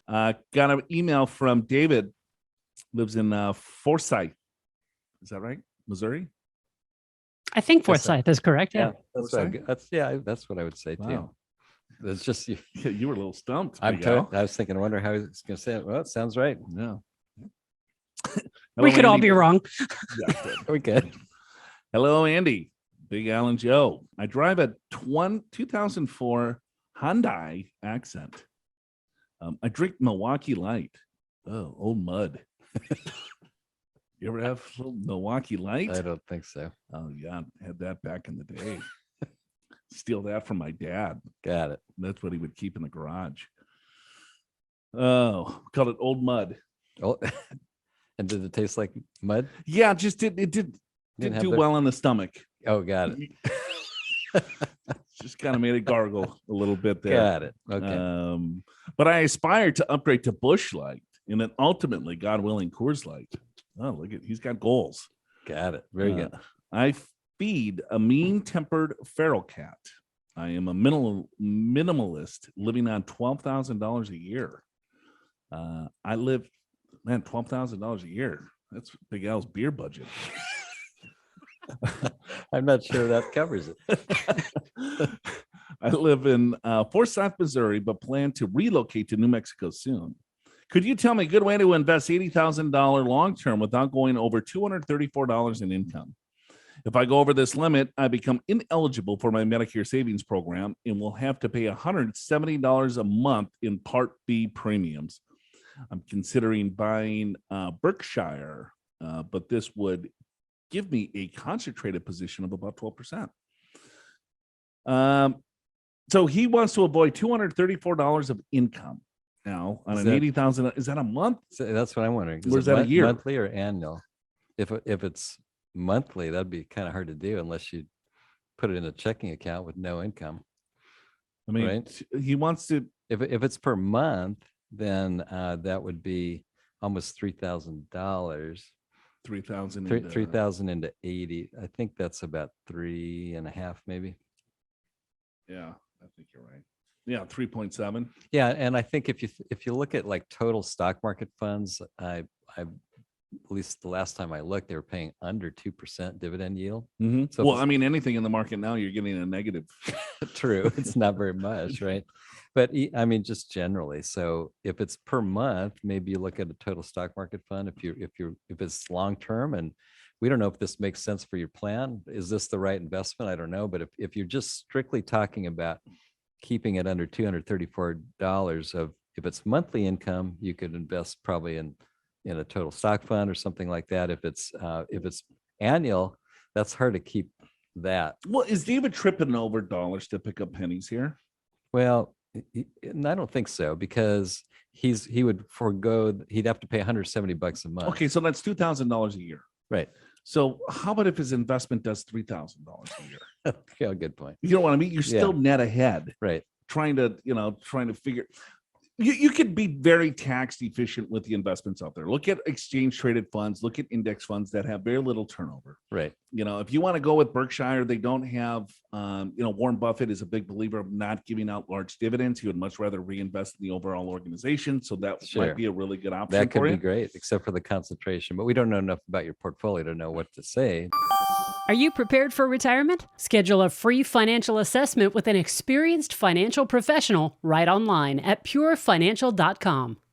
Got an email from David, lives in Forsyth. Is that right? Missouri? I think Forsyth is correct. Yeah. That's what I would say too. Wow. It's just you. You were a little stumped. I Big Al. was thinking, I wonder how he's going to say it. Well, it sounds right. Yeah. We could all be wrong. Yeah, We good. hello, Andy, Big Al and Joe. I drive a 2004 Hyundai Accent. I drink Milwaukee Light. Oh, old mud. You ever have a little Milwaukee Light? I don't think so. Oh, yeah. Had that back in the day. Steal that from my dad. Got it. That's what he would keep in the garage. Oh, called it old mud. Oh, and did it taste like mud? Yeah, it did do well on the stomach. Oh, got it. Just kind of made it gargle a little bit there. Got it. Okay. But I aspired to upgrade to Busch Light and then ultimately, God willing, Coors Light. Oh, look at he's got goals. Got it. Very good. I feed a mean-tempered feral cat. I am a minimalist living on $12,000 a year. I live, man, $12,000 a year. That's Big Al's beer budget. I'm not sure that covers it. I live in Forsyth, Missouri, but plan to relocate to New Mexico soon. Could you tell me a good way to invest $80,000 long-term without going over $234 in income? If I go over this limit, I become ineligible for my Medicare Savings Program and will have to pay $170 a month in Part B premiums. I'm considering buying Berkshire, but this would give me a concentrated position of about 12%. So he wants to avoid $234 of income now on an $80,000. Is that a month? So that's what I'm wondering. Or is that a year? Monthly or annual? If it's monthly, that'd be kind of hard to do unless you put it in a checking account with no income. I mean, right? He wants to. If it's per month, then that would be almost $3,000. 3,000. 3,000 into 80. I think that's about 3.5, maybe. Yeah, I think you're right. Yeah, 3.7. Yeah, and I think if you look at like total stock market funds, I at least the last time I looked, they were paying under 2% dividend yield. Mm-hmm. So well, I mean, anything in the market now, you're getting a negative. True, it's not very much, right? But I mean, just generally. So if it's per month, maybe you look at a total stock market fund. If it's long term, and we don't know if this makes sense for your plan. Is this the right investment? I don't know. But if you're just strictly talking about keeping it under $234 of, if it's monthly income, you could invest probably in a total stock fund or something like that. If it's annual, that's hard to keep that. Well, is David tripping over dollars to pick up pennies here? Well, I don't think so, because he would forego, he'd have to pay $170 a month. Okay, so that's $2,000 a year. Right. So how about if his investment does $3,000 a year? Yeah, good point. You know what I mean? You're still net ahead. Right. Trying to figure. You could be very tax efficient with the investments out there. Look at exchange traded funds, look at index funds that have very little turnover. Right. If you want to go with Berkshire, they don't have, Warren Buffett is a big believer of not giving out large dividends. He would much rather reinvest in the overall organization. So that might be a really good option. That could be great, except for the concentration, but we don't know enough about your portfolio to know what to say. Are you prepared for retirement? Schedule a free financial assessment with an experienced financial professional right online at purefinancial.com.